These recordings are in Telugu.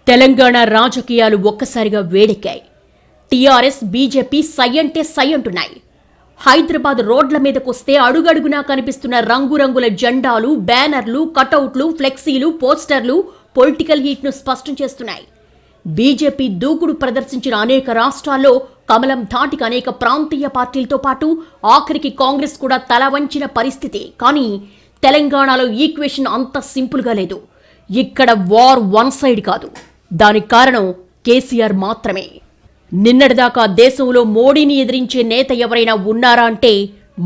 తెలంగాణ రాజకీయాలు ఒక్కసారిగా వేడెక్కాయి. టీఆర్ఎస్, బీజేపీ సై అంటే సై అంటున్నాయి. హైదరాబాద్ రోడ్ల మీదకొస్తే అడుగడుగునా కనిపిస్తున్న రంగురంగుల జెండాలు, బ్యానర్లు, కటౌట్లు, ఫ్లెక్సీలు, పోస్టర్లు పొలిటికల్ హీట్ను స్పష్టం చేస్తున్నాయి. బీజేపీ దూకుడు ప్రదర్శించిన అనేక రాష్ట్రాల్లో కమలం ధాటికి అనేక ప్రాంతీయ పార్టీలతో పాటు ఆఖరికి కాంగ్రెస్ కూడా తల వంచిన పరిస్థితి. కానీ తెలంగాణలో ఈక్వేషన్ అంత సింపుల్గా లేదు. ఇక్కడ వార్ వన్ సైడ్ కాదు. దానికి కారణం కేసీఆర్ మాత్రమే. నిన్నటిదాకా దేశంలో మోడీని ఎదిరించే నేత ఎవరైనా ఉన్నారా అంటే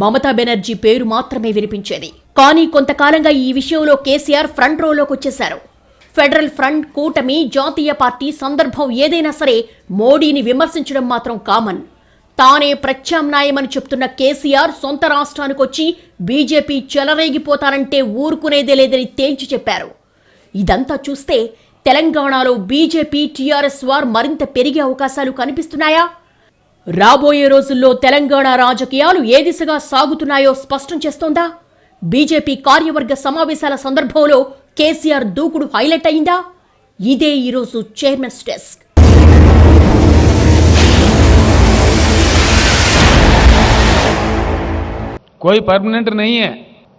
మమతా బెనర్జీ పేరు మాత్రమే వినిపించేది. కానీ కొంతకాలంగా ఈ విషయంలో కేసీఆర్ ఫ్రంట్ రోలోకి వచ్చేశారు. ఫెడరల్ ఫ్రంట్, కూటమి, జాతీయ పార్టీ సందర్భం ఏదైనా సరే మోడీని విమర్శించడం మాత్రం కామన్. తానే ప్రత్యామ్నాయమని చెప్తున్న కేసీఆర్ సొంత రాష్ట్రానికి వచ్చి బీజేపీ చెలరేగిపోతారంటే ఊరుకునేదే లేదని తేల్చి చెప్పారు. ఇదంతా చూస్తే తెలంగాణలో బీజేపీ, టీఆర్ఎస్ వార్ మరింత పెరిగే అవకాశాలు కనిపిస్తున్నాయా? రాబోయే రోజుల్లో తెలంగాణ రాజకీయాలు ఏ దిశగా సాగుతున్నాయో స్పష్టం చేస్తోందా? బీజేపీ కార్యవర్గ సమావేశాల సందర్భంలో కేసీఆర్ దూకుడు హైలైట్ అయిందా? ఇదే ఈరోజు చైర్మన్స్ డెస్క్. कोई परमानेंट नहीं है।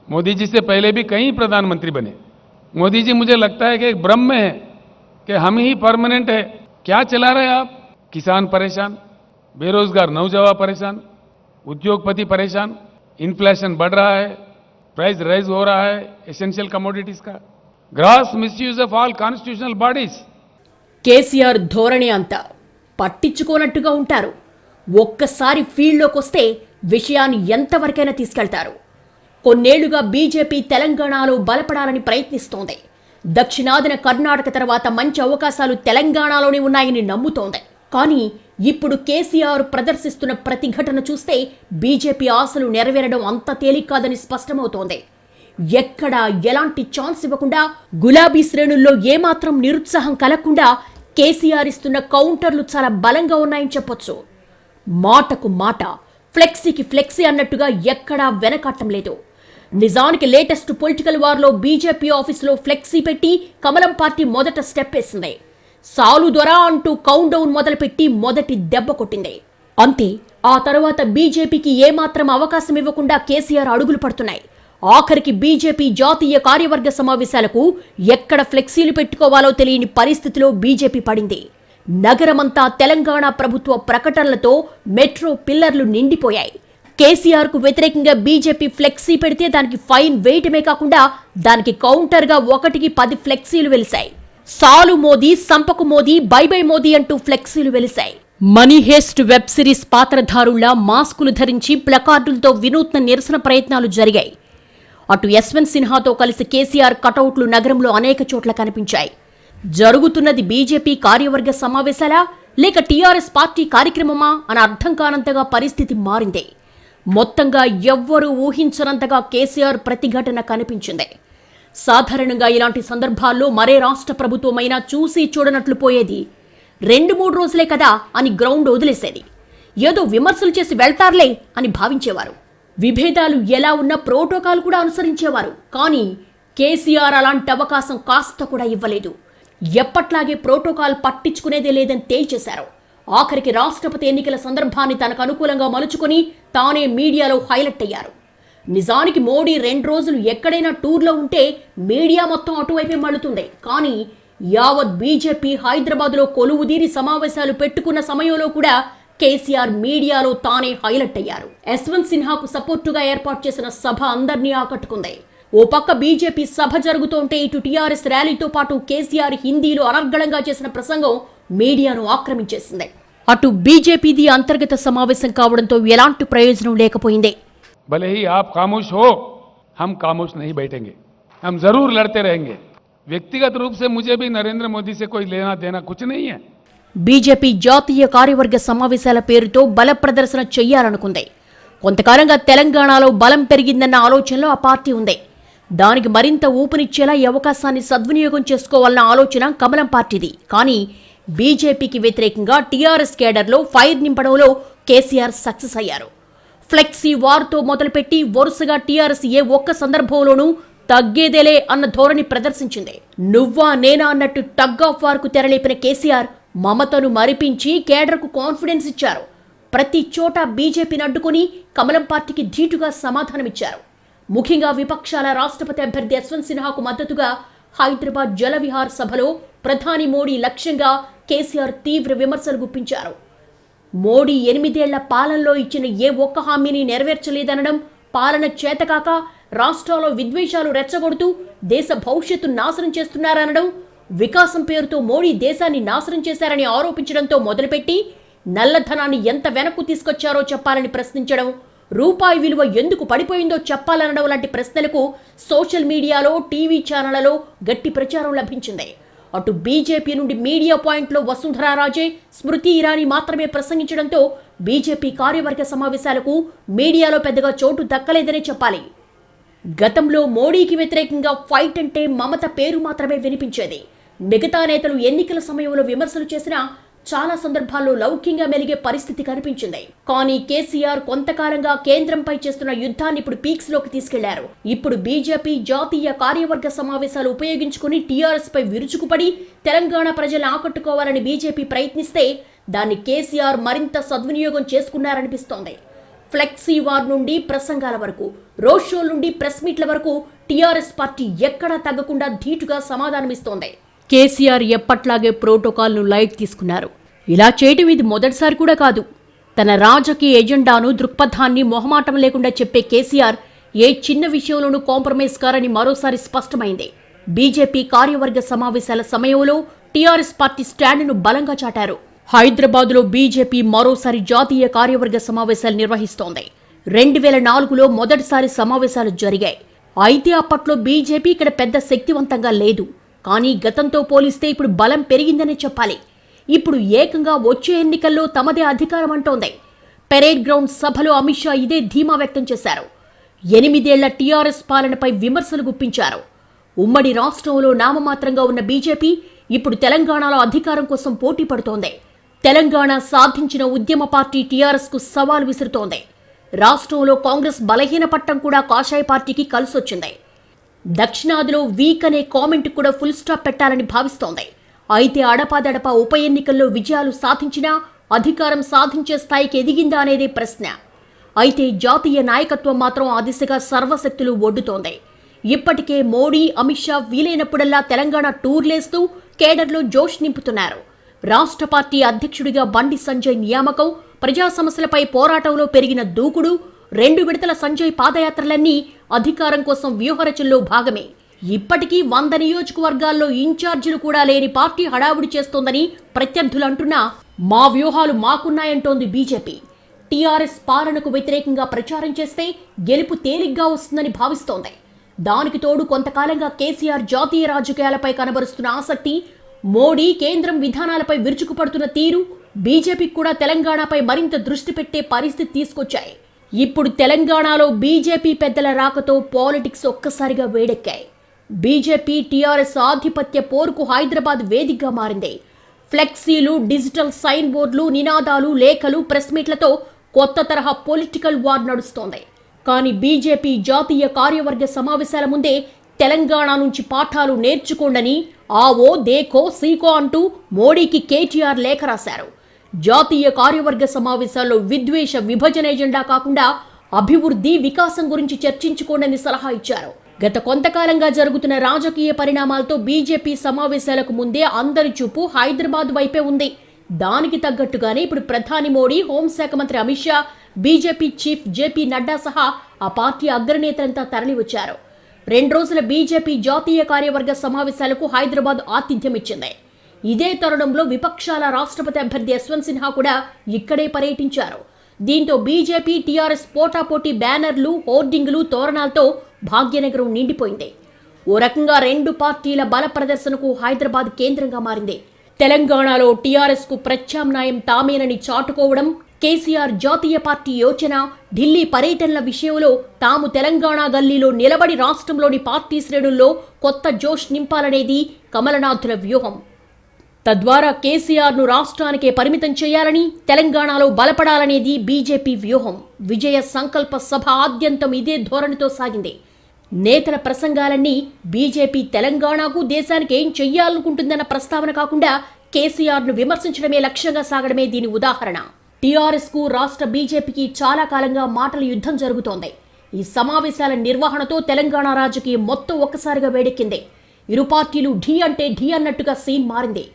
मोदी जी से पहले भी कई प्रधानमंत्री बने। मोदी जी मुझे लगता है कि एक भ्रम में है कि हम ही परमानेंट है। क्या चला रहे आप? किसान परेशान, बेरोजगार नौजवान परेशान, उद्योगपति परेशान, इन्फ्लेशन बढ़ रहा है, प्राइस राइज हो रहा है एसेंशियल कमोडिटीज का, gross misuse of all constitutional bodies. KCR ధోరణి అంతా పట్టించుకోనట్టుగా ఉంటారు. ఒక్కసారి ఫీల్డ్లోకి వస్తే విషయాన్ని ఎంతవరకైనా తీసుకెళ్తారు. కొన్నేళ్లుగా బీజేపీ తెలంగాణలో బలపడాలని ప్రయత్నిస్తోంది. దక్షిణాదిన కర్ణాటక తర్వాత మంచి అవకాశాలు తెలంగాణలోనే ఉన్నాయని నమ్ముతోంది. కానీ ఇప్పుడు కేసీఆర్ ప్రదర్శిస్తున్న ప్రతిఘటన చూస్తే బీజేపీ ఆశలు నెరవేరడం అంత తేలిక కాదని స్పష్టమవుతోంది. ఎక్కడా ఎలాంటి ఛాన్స్ ఇవ్వకుండా, గులాబీ శ్రేణుల్లో ఏమాత్రం నిరుత్సాహం కలగకుండా కేసీఆర్ ఇస్తున్న కౌంటర్లు చాలా బలంగా ఉన్నాయని చెప్పొచ్చు. మాటకు మాట, ఫ్లెక్సీకి ఫ్లెక్సీ అన్నట్టుగా ఎక్కడా వెనకాటం లేదు. నిజానికి లేటెస్ట్ పొలిటికల్ వార్లో బీజేపీ ఆఫీసులో ఫ్లెక్సీ పెట్టి కమలం పార్టీ మొదట స్టెప్ వేసింది. సాలు దొరా అంటూ కౌంట్ డౌన్ మొదలుపెట్టి మొదటి దెబ్బ కొట్టింది. అంతే, ఆ తర్వాత బీజేపీకి ఏమాత్రం అవకాశం ఇవ్వకుండా కేసీఆర్ అడుగులు పడుతున్నాయి. ఆఖరికి బీజేపీ జాతీయ కార్యవర్గ సమావేశాలకు ఎక్కడ ఫ్లెక్సీలు పెట్టుకోవాలో తెలియని పరిస్థితిలో బీజేపీ పడింది. నగరమంతా తెలంగాణ ప్రభుత్వ ప్రకటనలతో మెట్రో పిల్లర్లు నిండిపోయాయి. కేసీఆర్ కు వ్యతిరేకంగా బీజేపీ ఫ్లెక్సీ పెడితే దానికి ఫైన్ వేయటమే కాకుండా దానికి కౌంటర్గా 1కి 10 ఫ్లెక్సీలు వెలిశాయి. సాలు మోదీ, సంపకు మోదీ, బై బై మోదీ అంటూ ఫ్లెక్సీలు వెలిశాయి. మనీ హేస్ట్ వెబ్ సిరీస్ పాత్రధారుల్లా మాస్కులు ధరించి ప్లకార్డులతో వినూత్న నిరసన ప్రయత్నాలు జరిగాయి. అటు యశ్వంత్ సిన్హాతో కలిసి కేసీఆర్ కటౌట్లు నగరంలో అనేక చోట్ల కనిపించాయి. జరుగుతున్నది బీజేపీ కార్యవర్గ సమావేశాలా లేక టీఆర్ఎస్ పార్టీ కార్యక్రమమా అని అర్థం కానంతగా పరిస్థితి మారింది. మొత్తంగా ఎవ్వరూ ఊహించనంతగా కేసీఆర్ ప్రతిఘటన కనిపించింది. సాధారణంగా ఇలాంటి సందర్భాల్లో మరే రాష్ట్ర ప్రభుత్వమైనా చూసి చూడనట్లు పోయేది. 2-3 రోజులే కదా అని గ్రౌండ్ వదిలేసేది. ఏదో విమర్శలు చేసి వెళ్తారులే అని భావించేవారు. విభేదాలు ఎలా ఉన్నా ప్రోటోకాల్ కూడా అనుసరించేవారు. కానీ కేసీఆర్ అలాంటి అవకాశం కాస్త కూడా ఇవ్వలేదు. ఎప్పట్లాగే ప్రోటోకాల్ పట్టించుకునేదే లేదని తేల్చేశారు. ఆఖరికి రాష్ట్రపతి ఎన్నికల సందర్భాన్ని తనకు అనుకూలంగా మలుచుకొని తానే మీడియాలో హైలైట్ అయ్యారు. నిజానికి మోడీ 2 రోజులు ఎక్కడైనా టూర్లో ఉంటే మీడియా మొత్తం అటువైపే మళ్ళుతుంది. కానీ యావత్ బీజేపీ హైదరాబాద్లో కొలువుదీరి సమావేశాలు పెట్టుకున్న సమయంలో కూడా కేసీఆర్ మీడియాలో తానే హైలైట్ అయ్యారు. యశ్వంత్ సిన్హాకు సపోర్టుగా ఏర్పాటు చేసిన సభ అందరినీ ఆకట్టుకుంది. ఓ పక్క బీజేపీ సభ జరుగుతుంటే ఇటు టీఆర్ఎస్ ర్యాలీతో పాటు కేసీఆర్ హిందీలో అనర్గళంగా చేసిన ప్రసంగం మీడియాను ఆక్రమించేసింది. అటు బీజేపీది అంతర్గత సమావేశం కావడంతో ఎలాంటి ప్రయోజనం లేకపోయింది. भले ही आप खामोश हो, हम खामोश नहीं बैठेंगे, हम जरूर लड़ते रहेंगे। व्यक्तिगत रूप से मुझे भी नरेंद्र मोदी से कोई लेना देना कुछ नहीं है। బీజేపీ జాతీయ కార్యవర్గ సమావేశాల పేరుతో బల ప్రదర్శన చెయ్యాలనుకుంది. కొంతకాలంగా తెలంగాణలో బలం పెరిగిందన్న ఆలోచనలో ఆ పార్టీ ఉంది. దానికి మరింత ఊపునిచ్చేలా ఈ అవకాశాన్ని సద్వినియోగం చేసుకోవాలన్న ఆలోచన కమలం పార్టీది. కానీ బీజేపీకి వ్యతిరేకంగా టీఆర్ఎస్ కేడర్లో ఫైర్ నింపడంలో కేసీఆర్ సక్సెస్ అయ్యారు. ఫ్లెక్సీ వార్తో మొదలుపెట్టి వరుసగా టీఆర్ఎస్ ఏ ఒక్క సందర్భంలోనూ తగ్గేదేలే అన్న ధోరణి ప్రదర్శించింది. నువ్వా నేనా అన్నట్టు టగ్ ఆఫ్ వార్ కు తెరలేపిన కేసీఆర్ మమతను మరిపించి కేడర్కు కాన్ఫిడెన్స్ ఇచ్చారు. ప్రతి చోట బీజేపీని అడ్డుకుని కమలం పార్టీకి ధీటుగా సమాధానమిచ్చారు. ముఖ్యంగా విపక్షాల రాష్ట్రపతి అభ్యర్థి యశ్వంత్ సిన్హాకు మద్దతుగా హైదరాబాద్ జలవిహార్ సభలో ప్రధాని మోడీ లక్ష్యంగా కేసీఆర్ తీవ్ర విమర్శలు గుప్పించారు. మోడీ 8 ఏళ్ల పాలనలో ఇచ్చిన ఏ ఒక్క హామీని నెరవేర్చలేదనడం, పాలన చేతకాక రాష్ట్రాల్లో విద్వేషాలు రెచ్చగొడుతూ దేశ భవిష్యత్తు నాశనం చేస్తున్నారనడం, వికాసం పేరుతో మోడీ దేశాన్ని నాశనం చేశారని ఆరోపించడంతో మొదలుపెట్టి నల్లధనాన్ని ఎంత వెనక్కు తీసుకొచ్చారో చెప్పాలని ప్రశ్నించడం, రూపాయి విలువ ఎందుకు పడిపోయిందో చెప్పాలనడం లాంటి ప్రశ్నలకు సోషల్ మీడియాలో, టీవీ ఛానళ్లలో గట్టి ప్రచారం లభించింది. అటు బీజేపీ నుండి మీడియా పాయింట్లో వసుంధరా రాజే, స్మృతి ఇరానీ మాత్రమే ప్రసంగించడంతో బీజేపీ కార్యవర్గ సమావేశాలకు మీడియాలో పెద్దగా చోటు దక్కలేదనే చెప్పాలి. గతంలో మోడీకి వ్యతిరేకంగా ఫైట్ అంటే మమత పేరు మాత్రమే వినిపించేది. మిగతా నేతలు ఎన్నికల సమయంలో విమర్శలు చేసినా చాలా సందర్భాల్లో లౌక్యంగా మెలిగే పరిస్థితి కనిపించింది. కానీ కేసీఆర్ కొంతకాలంగా కేంద్రంపై చేస్తున్న యుద్ధాన్ని ఇప్పుడు పీక్స్ లోకి తీసుకెళ్లారు. ఇప్పుడు బీజేపీ జాతీయ కార్యవర్గ సమావేశాలు ఉపయోగించుకుని టీఆర్ఎస్ పై విరుచుకుపడి తెలంగాణ ప్రజలను ఆకట్టుకోవాలని బీజేపీ ప్రయత్నిస్తే దాన్ని కేసీఆర్ మరింత సద్వినియోగం చేసుకున్నారనిపిస్తోంది. ఫ్లెక్సీ వార్ నుండి ప్రసంగాల వరకు, రోడ్ షోల నుండి ప్రెస్ మీట్ల వరకు టీఆర్ఎస్ పార్టీ ఎక్కడా తగ్గకుండా ధీటుగా సమాధానమిస్తోంది. కేసీఆర్ ఎప్పట్లాగే ప్రోటోకాల్ను లైట్ తీసుకున్నారు. ఇలా చేయటం ఇది మొదటిసారి కూడా కాదు. తన రాజకీయ ఎజెండాను, దృక్పథాన్ని మొహమాటం లేకుండా చెప్పే కేసీఆర్ ఏ చిన్న విషయంలోనూ కాంప్రమైజ్ కారని మరోసారి స్పష్టమైంది. బీజేపీ కార్యవర్గ సమావేశాల సమయంలో టీఆర్ఎస్ పార్టీ స్టాండ్ను బలంగా చాటారు. హైదరాబాద్లో బీజేపీ మరోసారి జాతీయ కార్యవర్గ సమావేశాలు నిర్వహిస్తోంది. 2004లో మొదటిసారి సమావేశాలు జరిగాయి. అయితే అప్పట్లో బీజేపీ ఇక్కడ పెద్ద శక్తివంతంగా లేదు. కానీ గతంతో పోలిస్తే ఇప్పుడు బలం పెరిగిందనే చెప్పాలి. ఇప్పుడు ఏకంగా వచ్చే ఎన్నికల్లో తమదే అధికారం అంటోంది. పెరేడ్ గ్రౌండ్ సభలో అమిత్ షా ఇదే ధీమా వ్యక్తం చేశారు. 8 ఏళ్ల టీఆర్ఎస్ పాలనపై విమర్శలు గుప్పించారు. ఉమ్మడి రాష్ట్రంలో నామమాత్రంగా ఉన్న బీజేపీ ఇప్పుడు తెలంగాణలో అధికారం కోసం పోటీ పడుతోంది. తెలంగాణ సాధించిన ఉద్యమ పార్టీ టీఆర్ఎస్ కు సవాల్ విసురుతోంది. రాష్ట్రంలో కాంగ్రెస్ బలహీనపట్టం కూడా కాషాయ పార్టీకి కలిసొచ్చింది. దక్షిణాదిలో వీక్ అనే కామెంట్ కూడా ఫుల్ స్టాప్ పెట్టాలని భావిస్తోంది. అయితే అడపాదడపా ఉప ఎన్నికల్లో విజయాలు సాధించినా అధికారం సాధించే స్థాయికి ఎదిగిందా అనేదే ప్రశ్న. అయితే జాతీయ నాయకత్వం మాత్రం ఆ దిశగా సర్వశక్తులు ఒడ్డుతోంది. ఇప్పటికే మోడీ, అమిత్ షా వీలైనప్పుడల్లా తెలంగాణ టూర్లేస్తూ కేడర్లో జోష్ నింపుతున్నారు. రాష్ట్ర పార్టీ అధ్యక్షుడిగా బండి సంజయ్ నియామకం, ప్రజా సమస్యలపై పోరాటంలో పెరిగిన దూకుడు, 2 విడతల సంజయ్ పాదయాత్రలన్నీ అధికారం కోసం వ్యూహరచనలో భాగమే. ఇప్పటికీ 100 నియోజకవర్గాల్లో ఇన్ఛార్జీలు కూడా లేని పార్టీ హడావుడి చేస్తోందని ప్రత్యర్థులు అంటున్నా మా వ్యూహాలు మాకున్నాయంటోంది బీజేపీ. టీఆర్ఎస్ పాలనకు వ్యతిరేకంగా ప్రచారం చేస్తే గెలుపు తేలిగ్గా వస్తుందని భావిస్తోంది. దానికి తోడు కొంతకాలంగా కేసీఆర్ జాతీయ రాజకీయాలపై కనబరుస్తున్న ఆసక్తి, మోడీ కేంద్రం విధానాలపై విరుచుకుపడుతున్న తీరు బీజేపీకి కూడా తెలంగాణపై మరింత దృష్టి పెట్టే పరిస్థితి తీసుకొచ్చాయి. ఇప్పుడు తెలంగాణలో బీజేపీ పెద్దల రాకతో పాలిటిక్స్ ఒక్కసారిగా వేడెక్కాయి. బీజేపీ టీఆర్ఎస్ ఆధిపత్య పోరుకు హైదరాబాద్ వేదికగా మారింది. ఫ్లెక్సీలు, డిజిటల్ సైన్ బోర్డులు, నినాదాలు, లేఖలు, ప్రెస్ మీట్లతో కొత్త తరహా పొలిటికల్ వార్ నడుస్తోంది. కానీ బీజేపీ జాతీయ కార్యవర్గ సమావేశాల ముందే తెలంగాణ నుంచి పాఠాలు నేర్చుకోండని ఆవో, దేఖో, సీకో అంటూ మోడీకి కేటీఆర్ లేఖ రాశారు. జాతీయ కార్యవర్గ సమావేశాల్లో విద్వేష విభజన ఎజెండా కాకుండా అభివృద్ధి, వికాసం గురించి చర్చించుకోండని సలహా ఇచ్చారు. గత కొంతకాలంగా జరుగుతున్న రాజకీయ పరిణామాలతో బీజేపీ సమావేశాలకు ముందే అందరి చూపు హైదరాబాద్ వైపే ఉంది. దానికి తగ్గట్టుగానే ఇప్పుడు ప్రధాని మోడీ, హోంశాఖ మంత్రి Amit Shah, BJP chief JP Nadda సహా ఆ పార్టీ అగ్రనేతలంతా తరలివచ్చారు. 2 రోజుల బీజేపీ జాతీయ కార్యవర్గ సమావేశాలకు హైదరాబాద్ ఆతిథ్యం ఇచ్చింది. ఇదే తరుణంలో విపక్షాల రాష్ట్రపతి అభ్యర్థి యశ్వంత్ సిన్హా కూడా ఇక్కడే పర్యటించారు. దీంతో బీజేపీ, టీఆర్ఎస్ పోటాపోటీ బ్యానర్లు, హోర్డింగులు, తోరణాలతో భాగ్యనగరం నిండిపోయింది. ఓ రకంగా 2 పార్టీల బల ప్రదర్శనకు హైదరాబాద్ కేంద్రంగా మారింది. తెలంగాణలో టీఆర్ఎస్ కు ప్రత్యామ్నాయం తామేనని చాటుకోవడం, కేసీఆర్ జాతీయ పార్టీ యోచన, ఢిల్లీ పర్యటనల విషయంలో తాము తెలంగాణ గల్లీలో నిలబడి రాష్ట్రంలోని పార్టీ శ్రేణుల్లో కొత్త జోష్ నింపాలనేది కమలనాథుల వ్యూహం. తద్వారా కేసీఆర్ను రాష్ట్రానికే పరిమితం చేయాలని, తెలంగాణలో బలపడాలనేది బీజేపీ వ్యూహం. విజయ సంకల్ప సభ ఆద్యంతం ఇదే ధోరణితో సాగింది. నేతల ప్రసంగాలన్నీ బీజేపీ తెలంగాణకు దేశానికి ఏం చెయ్యాలనుకుంటుందన్న ప్రస్తావన కాకుండా కేసీఆర్ను విమర్శించడమే లక్ష్యంగా సాగడమే దీని ఉదాహరణ. టీఆర్ఎస్కు రాష్ట్ర బీజేపీకి చాలా కాలంగా మాటల యుద్ధం జరుగుతోంది. ఈ సమావేశాల నిర్వహణతో తెలంగాణ రాజకీయం మొత్తం ఒక్కసారిగా వేడెక్కింది. ఇరు పార్టీలు ఢీ అంటే ఢీ అన్నట్టుగా సీన్ మారింది.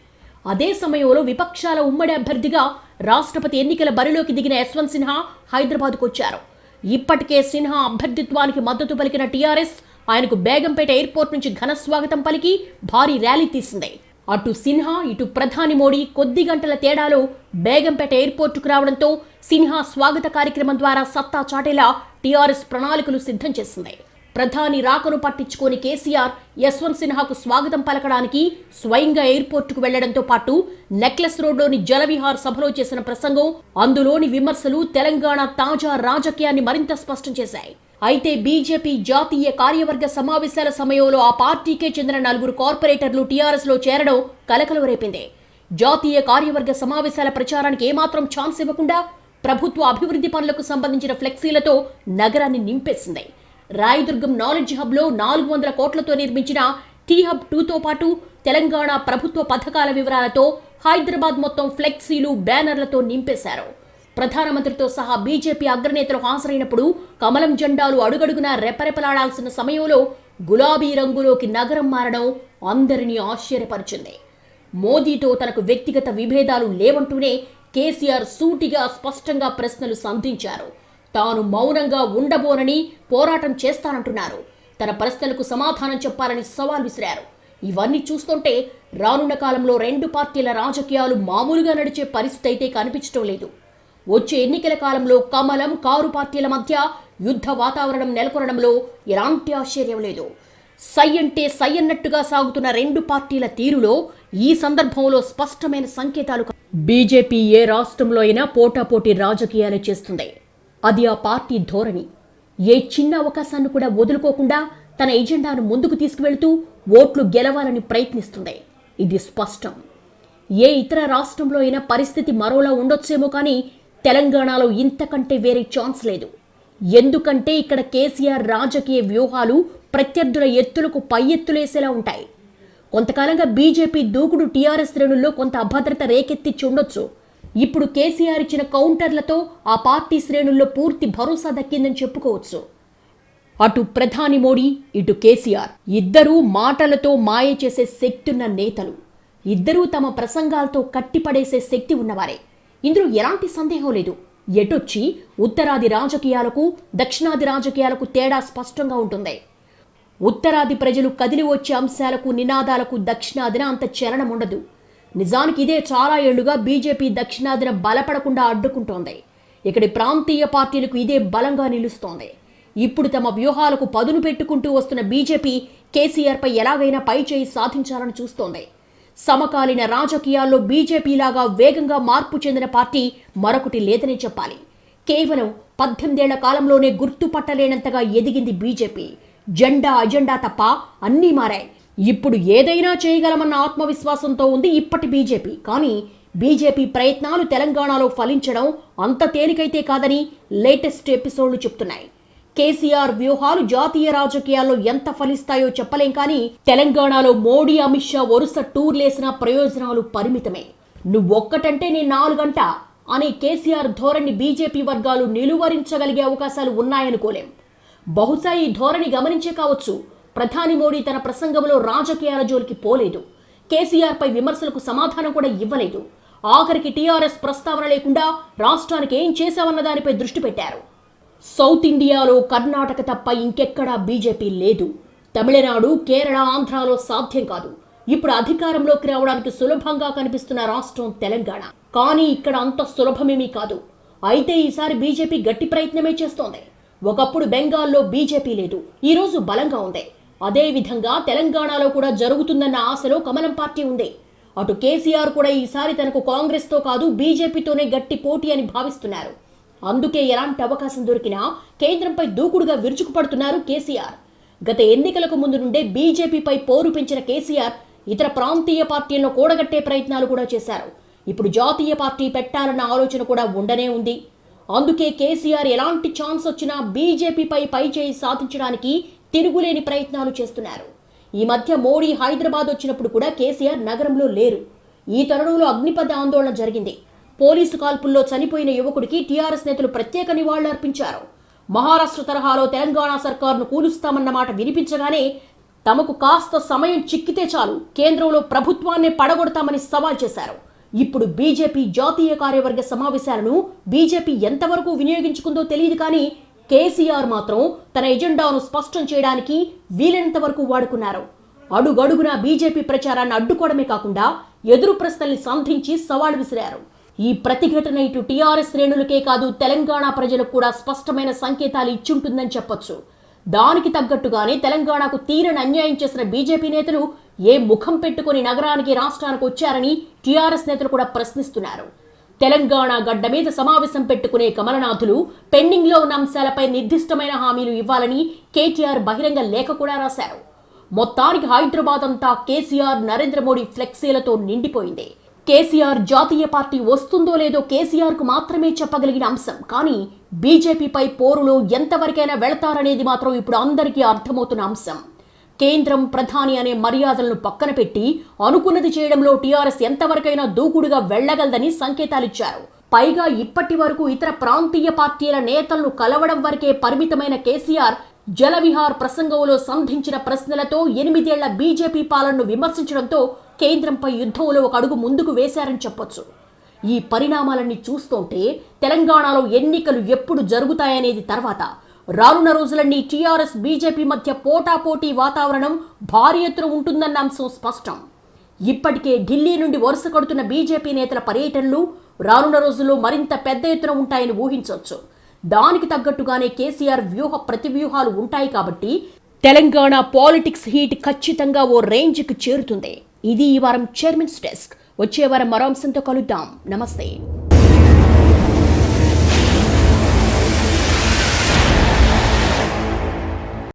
అదే సమయంలో విపక్షాల ఉమ్మడి అభ్యర్థిగా రాష్ట్రపతి ఎన్నికల బరిలోకి దిగిన యశ్వంత్ సిన్హా హైదరాబాద్కు వచ్చారు. ఇప్పటికే సిన్హా అభ్యర్థిత్వానికి మద్దతు పలికిన టీఆర్ఎస్ ఆయనకు బేగంపేట ఎయిర్పోర్ట్ నుంచి ఘన స్వాగతం పలికి భారీ ర్యాలీ తీసింది. అటు సిన్హా ఇటు ప్రధాని మోడీ కొద్ది గంటల తేడాలో బేగంపేట ఎయిర్పోర్టుకు రావడంతో సిన్హా స్వాగత కార్యక్రమం ద్వారా సత్తా చాటేలా టీఆర్ఎస్ ప్రణాళికలు సిద్ధం చేసింది. ప్రధాని రాకను పట్టించుకోని కేసీఆర్ యశ్వంత్ సిన్హాకు స్వాగతం పలకడానికి స్వయంగా ఎయిర్పోర్టుకు వెళ్లడంతో పాటు నెక్లెస్ రోడ్లోని జలవిహార్ సభలో చేసిన ప్రసంగం, అందులోని విమర్శలు తెలంగాణ తాజా రాజకీయాన్ని మరింత స్పష్టం చేశాయి. అయితే బీజేపీ జాతీయ కార్యవర్గ సమావేశాల సమయంలో ఆ పార్టీకే చెందిన 4 కార్పొరేటర్లు టీఆర్ఎస్ లో చేరడం కలకలం రేపింది. జాతీయ కార్యవర్గ సమావేశాల ప్రచారానికి ఏమాత్రం ఛాన్స్ ఇవ్వకుండా ప్రభుత్వ అభివృద్ధి పనులకు సంబంధించిన ఫ్లెక్సీలతో నగరాన్ని నింపేసింది. రాయదుర్గం నాలెడ్జ్ హబ్లో 400 కోట్లతో నిర్మించిన టీ హబ్ 2తో పాటు తెలంగాణ ప్రభుత్వ పథకాల వివరాలతో హైదరాబాద్ మొత్తం ఫ్లెక్సీలు, బ్యానర్లతో నింపేశారు. ప్రధానమంత్రితో సహా బీజేపీ అగ్రనేతలు హాజరైనప్పుడు కమలం జెండాలు అడుగడుగునా రెపరెపలాడాల్సిన సమయంలో గులాబీ రంగులోకి నగరం మారడం అందరినీ ఆశ్చర్యపరిచింది. మోదీతో తనకు వ్యక్తిగత విభేదాలు లేవంటూనే కేసీఆర్ సూటిగా స్పష్టంగా ప్రశ్నలు సంధించారు. తాను మౌనంగా ఉండబోనని, పోరాటం చేస్తానంటున్నారు. తన ప్రశ్నలకు సమాధానం చెప్పాలని సవాల్ విసిరారు. ఇవన్నీ చూస్తుంటే రానున్న కాలంలో 2 పార్టీల రాజకీయాలు మామూలుగా నడిచే పరిస్థితి అయితే కనిపించడం లేదు. వచ్చే ఎన్నికల కాలంలో కమలం, కారు పార్టీల మధ్య యుద్ధ వాతావరణం నెలకొనడంలో ఎలాంటి ఆశ్చర్యం లేదు. సై అంటే సై అన్నట్టుగా సాగుతున్న 2 పార్టీల తీరులో ఈ సందర్భంలో స్పష్టమైన సంకేతాలు. బీజేపీ ఏ రాష్ట్రంలో అయినా పోటాపోటీ రాజకీయాలు చేస్తుంది. అది ఆ పార్టీ ధోరణి. ఏ చిన్న అవకాశాన్ని కూడా వదులుకోకుండా తన ఎజెండాను ముందుకు తీసుకువెళ్తూ ఓట్లు గెలవాలని ప్రయత్నిస్తుంది. ఇది స్పష్టం. ఏ ఇతర రాష్ట్రంలో అయినా పరిస్థితి మరోలా ఉండొచ్చేమో కానీ తెలంగాణలో ఇంతకంటే వేరే ఛాన్స్ లేదు. ఎందుకంటే ఇక్కడ కేసీఆర్ రాజకీయ వ్యూహాలు ప్రత్యర్థుల ఎత్తులకు పై ఎత్తులేసేలా ఉంటాయి. కొంతకాలంగా బీజేపీ దూకుడు టీఆర్ఎస్ శ్రేణుల్లో కొంత అభద్రత రేకెత్తిచ్చి ఉండొచ్చు. ఇప్పుడు కేసీఆర్ ఇచ్చిన కౌంటర్లతో ఆ పార్టీ శ్రేణుల్లో పూర్తి భరోసా దక్కిందని చెప్పుకోవచ్చు. అటు ప్రధాని మోడీ, ఇటు కేసీఆర్ ఇద్దరూ మాటలతో మాయ చేసే శక్తి ఉన్న నేతలు. ఇద్దరూ తమ ప్రసంగాలతో కట్టిపడేసే శక్తి ఉన్నవారే. ఇందులో ఎలాంటి సందేహం లేదు. ఎటొచ్చి ఉత్తరాది రాజకీయాలకు, దక్షిణాది రాజకీయాలకు తేడా స్పష్టంగా ఉంటుంది. ఉత్తరాది ప్రజలు కదిలి వచ్చే అంశాలకు, నినాదాలకు దక్షిణాదిన అంత చలనం ఉండదు. నిజానికి ఇదే చాలా ఏళ్లుగా బీజేపీ దక్షిణాదిన బలపడకుండా అడ్డుకుంటోంది. ఇక్కడి ప్రాంతీయ పార్టీలకు ఇదే బలంగా నిలుస్తోంది. ఇప్పుడు తమ వ్యూహాలకు పదును పెట్టుకుంటూ వస్తున్న బీజేపీ కేసీఆర్పై ఎలాగైనా పైచేయి సాధించాలని చూస్తోంది. సమకాలీన రాజకీయాల్లో బీజేపీలాగా వేగంగా మార్పు చెందిన పార్టీ మరొకటి లేదనే చెప్పాలి. కేవలం 18 ఏళ్ల కాలంలోనే గుర్తుపట్టలేనంతగా ఎదిగింది బీజేపీ. జెండా, అజెండా తప్ప అన్నీ మారాయి. ఇప్పుడు ఏదైనా చేయగలమన్న ఆత్మవిశ్వాసంతో ఉంది ఇప్పటి బీజేపీ. కానీ బీజేపీ ప్రయత్నాలు తెలంగాణలో ఫలించడం అంత తేలికైతే కాదని లేటెస్ట్ ఎపిసోడ్లు చెప్తున్నాయి. కేసీఆర్ వ్యూహాలు జాతీయ రాజకీయాల్లో ఎంత ఫలిస్తాయో చెప్పలేం. కానీ తెలంగాణలో మోడీ, అమిత్ షా వరుస టూర్లేసిన ప్రయోజనాలు పరిమితమే. నువ్వొక్కటంటే నేను 4 గంట అనే కేసీఆర్ ధోరణి బీజేపీ వర్గాలు నిలువరించగలిగే అవకాశాలు ఉన్నాయనుకోలేం. బహుశా ఈ ధోరణి గమనించే కావచ్చు ప్రధాని మోడీ తన ప్రసంగంలో రాజకీయాల జోలికి పోలేదు. కేసీఆర్పై విమర్శలకు సమాధానం కూడా ఇవ్వలేదు. ఆఖరికి టీఆర్ఎస్ ప్రస్తావన లేకుండా రాష్ట్రానికి ఏం చేశామన్న దానిపై దృష్టి పెట్టారు. సౌత్ ఇండియాలో కర్ణాటక తప్ప ఇంకెక్కడా బీజేపీ లేదు. తమిళనాడు, కేరళ, ఆంధ్రాలో సాధ్యం కాదు. ఇప్పుడు అధికారంలోకి రావడానికి సులభంగా కనిపిస్తున్న రాష్ట్రం తెలంగాణ. కానీ ఇక్కడ అంత సులభమేమీ కాదు. అయితే ఈసారి బీజేపీ గట్టి ప్రయత్నమే చేస్తోంది. ఒకప్పుడు బెంగాల్లో బీజేపీ లేదు, ఈరోజు బలంగా ఉంది. అదేవిధంగా తెలంగాణలో కూడా జరుగుతుందన్న ఆశలో కమలం పార్టీ ఉంది. అటు కేసీఆర్ కూడా ఈసారి తనకు కాంగ్రెస్తో కాదు బీజేపీతోనే గట్టి పోటీ అని భావిస్తున్నారు. అందుకే ఎలాంటి అవకాశం దొరికినా కేంద్రంపై దూకుడుగా విరుచుకుపడుతున్నారు కేసీఆర్. గత ఎన్నికలకు ముందు నుండే బీజేపీపై పోరు పెంచిన కేసీఆర్ ఇతర ప్రాంతీయ పార్టీలను కూడగట్టే ప్రయత్నాలు కూడా చేశారు. ఇప్పుడు జాతీయ పార్టీ పెట్టాలన్న ఆలోచన కూడా ఉండనే ఉంది. అందుకే కేసీఆర్ ఎలాంటి ఛాన్స్ వచ్చినా బీజేపీపై పైచేయి సాధించడానికి తిరుగులేని ప్రయత్నాలు చేస్తున్నారు. ఈ మధ్య మోడీ హైదరాబాద్ వచ్చినప్పుడు కూడా కేసీఆర్ నగరంలో లేరు. ఈ తరుణంలో అగ్నిపథ ఆందోళన జరిగింది. పోలీసు కాల్పుల్లో చనిపోయిన యువకుడికి టీఆర్ఎస్ నేతలు ప్రత్యేక నివాళులర్పించారు. మహారాష్ట్ర తరహాలో తెలంగాణ సర్కారును కూలుస్తామన్న మాట వినిపించగానే తమకు కాస్త సమయం చిక్కితే చాలు కేంద్రంలో ప్రభుత్వాన్నే పడగొడతామని సవాల్ చేశారు. ఇప్పుడు బీజేపీ జాతీయ కార్యవర్గ సమావేశాలను బీజేపీ ఎంతవరకు వినియోగించుకుందో తెలియదు, కానీ కేసీఆర్ మాత్రం తన ఎజెండాను స్పష్టం చేయడానికి వీలైనంత వరకు వాడుకున్నారు. అడుగడుగునా బీజేపీ ప్రచారాన్ని అడ్డుకోవడమే కాకుండా ఎదురు ప్రశ్నల్ని సంధించి సవాల్ విసిరారు. ఈ ప్రతిఘటన ఇటు టీఆర్ఎస్ శ్రేణులకే కాదు, తెలంగాణ ప్రజలకు కూడా స్పష్టమైన సంకేతాలు ఇచ్చుంటుందని చెప్పొచ్చు. దానికి తగ్గట్టుగానే తెలంగాణకు తీరని అన్యాయం చేసిన బీజేపీ నేతలు ఏ ముఖం పెట్టుకుని నగరానికి రాష్ట్రానికి వచ్చారని టీఆర్ఎస్ నేతలు కూడా ప్రశ్నిస్తున్నారు. తెలంగాణ గడ్డ మీద సమావేశం పెట్టుకునే కమలనాథులు పెండింగ్లో ఉన్న అంశాలపై నిర్దిష్టమైన హామీలు ఇవ్వాలని కేటీఆర్ బహిరంగ లేఖ కూడా రాశారు. మొత్తానికి హైదరాబాద్ అంతా కేసీఆర్, నరేంద్ర మోడీ ఫ్లెక్సీలతో నిండిపోయింది. కేసీఆర్ జాతీయ పార్టీ వస్తుందో లేదో కేసీఆర్ కు మాత్రమే చెప్పగలిగిన అంశం, కానీ బీజేపీపై పోరులో ఎంతవరకైనా వెళతారనేది మాత్రం ఇప్పుడు అందరికీ అర్థమవుతున్న అంశం. కేంద్రం, ప్రధాని అనే మర్యాదలను పక్కన పెట్టి అనుకున్నది చేయడంలో టీఆర్ఎస్ ఎంతవరకైనా దూకుడుగా వెళ్లగలదని సంకేతాలిచ్చారు. పైగా ఇప్పటి వరకు ఇతర ప్రాంతీయ పార్టీల నేతలను కలవడం వరకే పరిమితమైన కేసీఆర్ జలవిహార్ ప్రసంగంలో సంధించిన ప్రశ్నలతో 8 ఏళ్ల బీజేపీ పాలనను విమర్శించడంతో కేంద్రంపై యుద్ధంలో ఒక అడుగు ముందుకు వేశారని చెప్పొచ్చు. ఈ పరిణామాలన్నీ చూస్తుంటే తెలంగాణలో ఎన్నికలు ఎప్పుడు జరుగుతాయనేది తర్వాత, రానున్న రోజులన్నీ టీఆర్ఎస్ బీజేపీ మధ్య పోటాపోటీ వాతావరణం భారీ ఎత్తున ఉంటుందన్న అంశం స్పష్టం. ఇప్పటికే ఢిల్లీ నుండి వరుస కడుతున్న బీజేపీ నేతల పర్యటనలు రానున్న రోజుల్లో మరింత పెద్ద ఎత్తున ఉంటాయని ఊహించవచ్చు. దానికి తగ్గట్టుగానే కేసీఆర్ వ్యూహ ప్రతివ్యూహాలు ఉంటాయి కాబట్టి తెలంగాణ పాలిటిక్స్ హీట్ ఖచ్చితంగా ఓ రేంజ్కి చేరుతుంది. ఇది ఈ వారం చైర్మన్స్ డెస్క్. వచ్చే వారం మరో అంశంతో కలుద్దాం. నమస్తే.